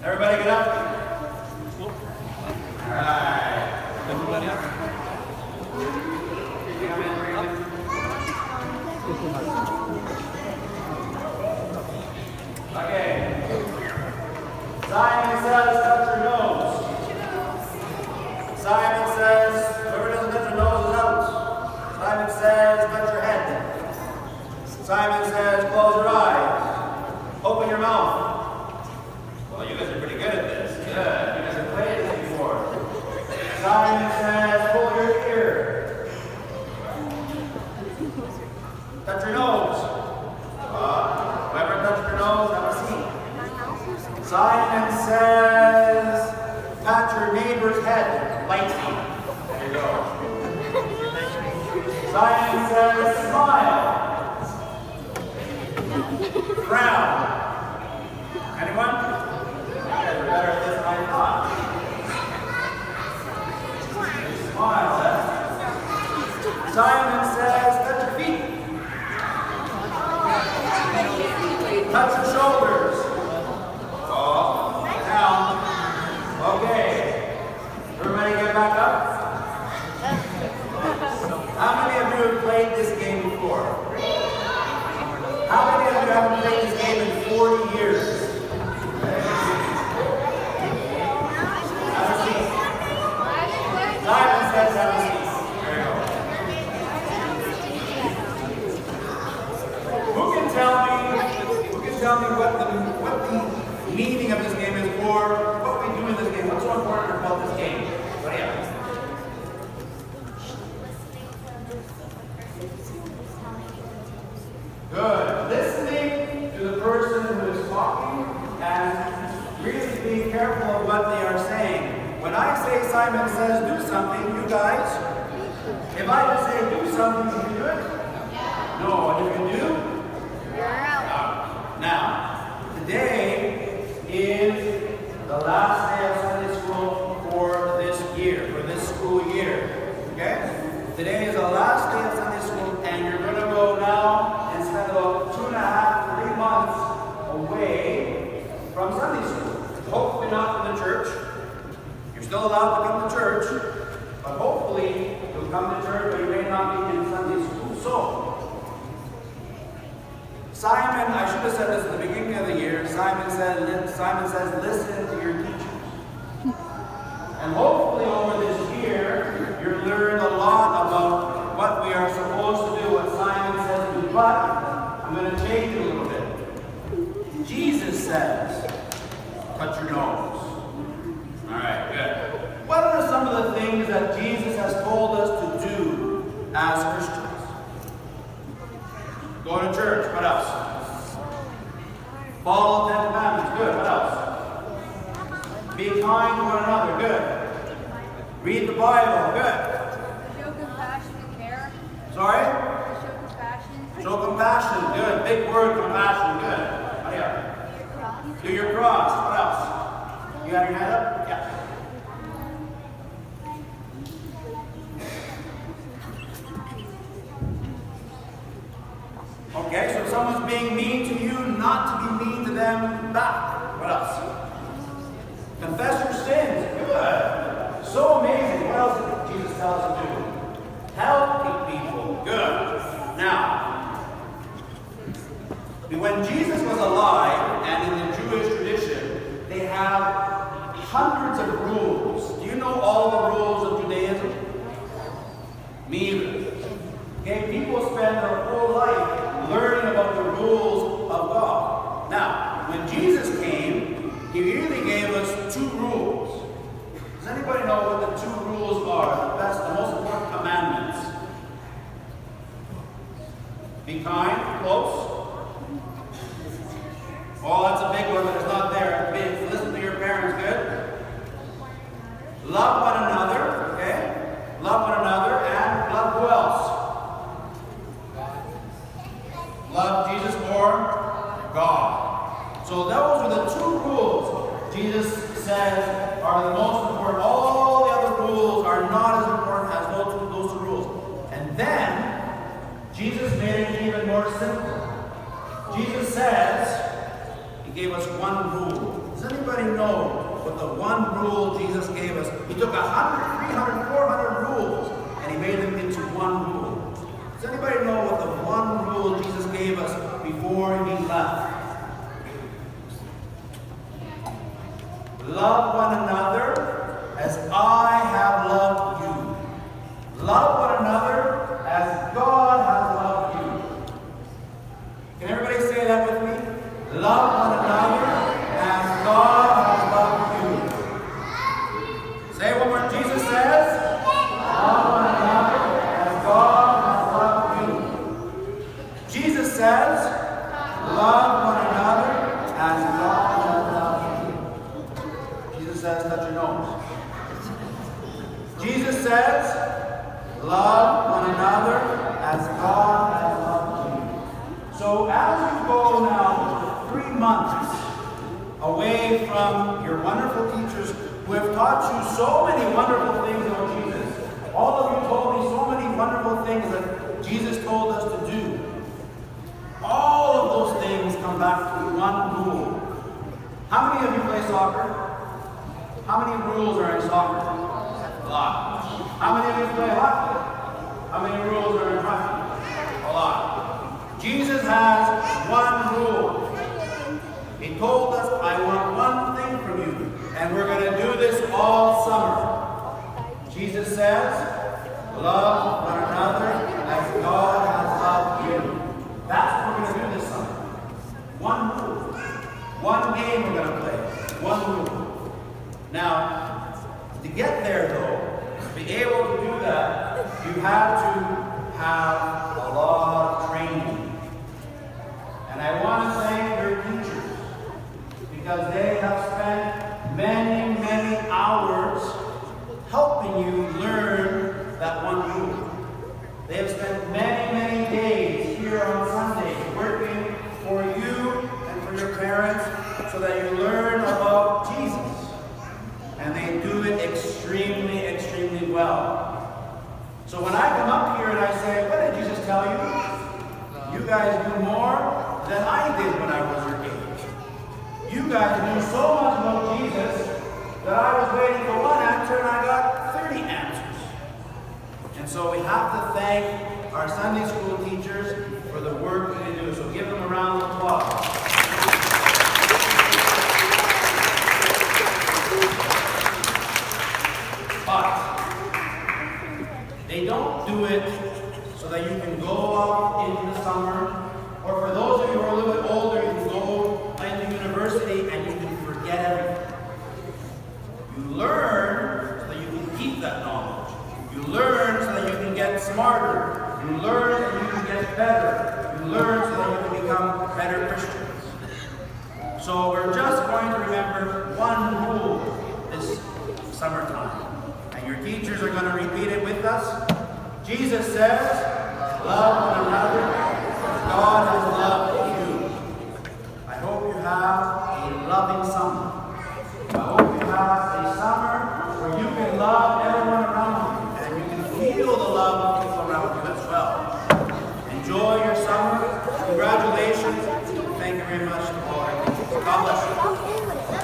Everybody get up. All right. Everybody up. Okay. Simon says, touch your nose. Simon says, whoever doesn't touch your nose is out. Simon says, touch your head. Simon says, close your eyes. Open your mouth. Well, you guys are pretty good at this. Good. You guys have played this before. Simon says, pull your ear. Touch your nose. Whoever touched your nose, have a seat. Simon says, pat your neighbor's head lightly. There you go. Simon says, smile. Frown. Anyone? You guys are better at this than I thought. Smile, eh? Simon says, touch your feet. Touch your shoulders. Down. Okay. Everybody get back up. How many of you have played this game before? How many of you haven't played this game in 40 years? Have a seat. Simon says have a seat. There you go. Who can tell me what the meaning of this game is for? What we do in this game? What's so important about this game? What do you have? Good. Listening to the person who is talking and really being careful of what they are saying. When I say Simon says do something, you guys, if I just say do something, can you do it? No. And if you do? Now, today is the last day of Sunday school for this year, for this school year. Okay? Today is the last day of Sunday school, and you're going to go now and spend about 2.5 to 3 months away from Sunday school. Hopefully not from the church. You're still allowed to come to church, but hopefully you'll come to church, but you may not be in Sunday school. So, Simon, I should have said this at the beginning of the year. Simon says, listen to your teacher. And hopefully over this year, you'll learn a lot about what we are supposed to do, what Simon says to do. But I'm going to change it a little bit. Jesus says, touch your nose. All right, good. What are some of the things that Jesus has told us to do as Christians? Go to church. What else? Follow the 10 Commandments. Good. What else? Be kind to one another. Good. Read the Bible. Good. Show compassion and care. Sorry? Show compassion. Show compassion. Good. Big word, compassion. Good. Oh, yeah. Do your cross. What else? You got your hand up? Yeah. Okay, so if someone's being mean to you, not to be mean to them back. What else? Confess your sins. Good. So amazing. What else did Jesus tell us to do? Help people. Good. Now, when Jesus was alive, and in the Jewish tradition, they have hundreds of rules. Do you know all the rules of Judaism? Me either. Okay, people spend their whole life learning about the rules of God. Now, when Jesus came, he really gave us 2 rules. Does anybody know what the 2 rules are? The most important commandments. Be kind, close. Oh, that's a big one, but it's not there. Listen to your parents, good? Love one another, okay? Love one another, and love who else? Love Jesus more know what the one rule Jesus gave us? He took 100, 300, 400 rules and he made them into one rule. Does anybody know what the one rule Jesus gave us before he left? Love one another as I have loved you. Love one another as God has loved you. Can everybody say that with me? Love one another as God has loved you. Say it one more. Jesus says, love one another as God has loved you. Jesus says, love one another as God has loved you. Jesus says, touch your nose. Jesus says, love one another as God has loved you. So as you go now 3 months away from your wonderful teachers who have taught you so many wonderful things about Jesus, all of you told me so many wonderful things that Jesus told us to do. All of those things come back to one rule. How many of you play soccer? How many rules are in soccer? A lot. How many of you play hockey? How many rules are in hockey? A lot. Jesus has one rule. He told us, I want one thing from you, and we're going to do this all summer. Jesus says, love one another as God has loved you. That's what we're going to do this summer. One rule. One game we're going to play. One rule. Now, to get there though, to be able to do that, you have to have a lot of training. And I want to thank your teachers because they have spent many, many hours helping you learn that one rule. They have spent many, many days here on Sundays working for you and for your parents so that you learn about Jesus. And they do it extremely, extremely well. So when I come up here and I say, what did Jesus tell you? You guys do more than I did when I was your age. You guys knew so much about Jesus that I was waiting for one answer and I got 30 answers. And so we have to thank our Sunday school teachers for the work that they do. So give them a round of applause. But they don't do it so that you can go out in the summer, or for those of you who are a little bit older, you can go into university and you can forget everything. You learn so that you can keep that knowledge. You learn so that you can get smarter. You learn so that you can get better. You learn so that you can become better Christians. So we're just going to remember one rule this summertime. And your teachers are going to repeat it with us. Jesus says, love one another as God has loved you. I hope you have a loving summer. I hope you have a summer where you can love everyone around you and you can feel the love of people around you as well. Enjoy your summer. Congratulations. Thank you very much to all our teachers. God bless you.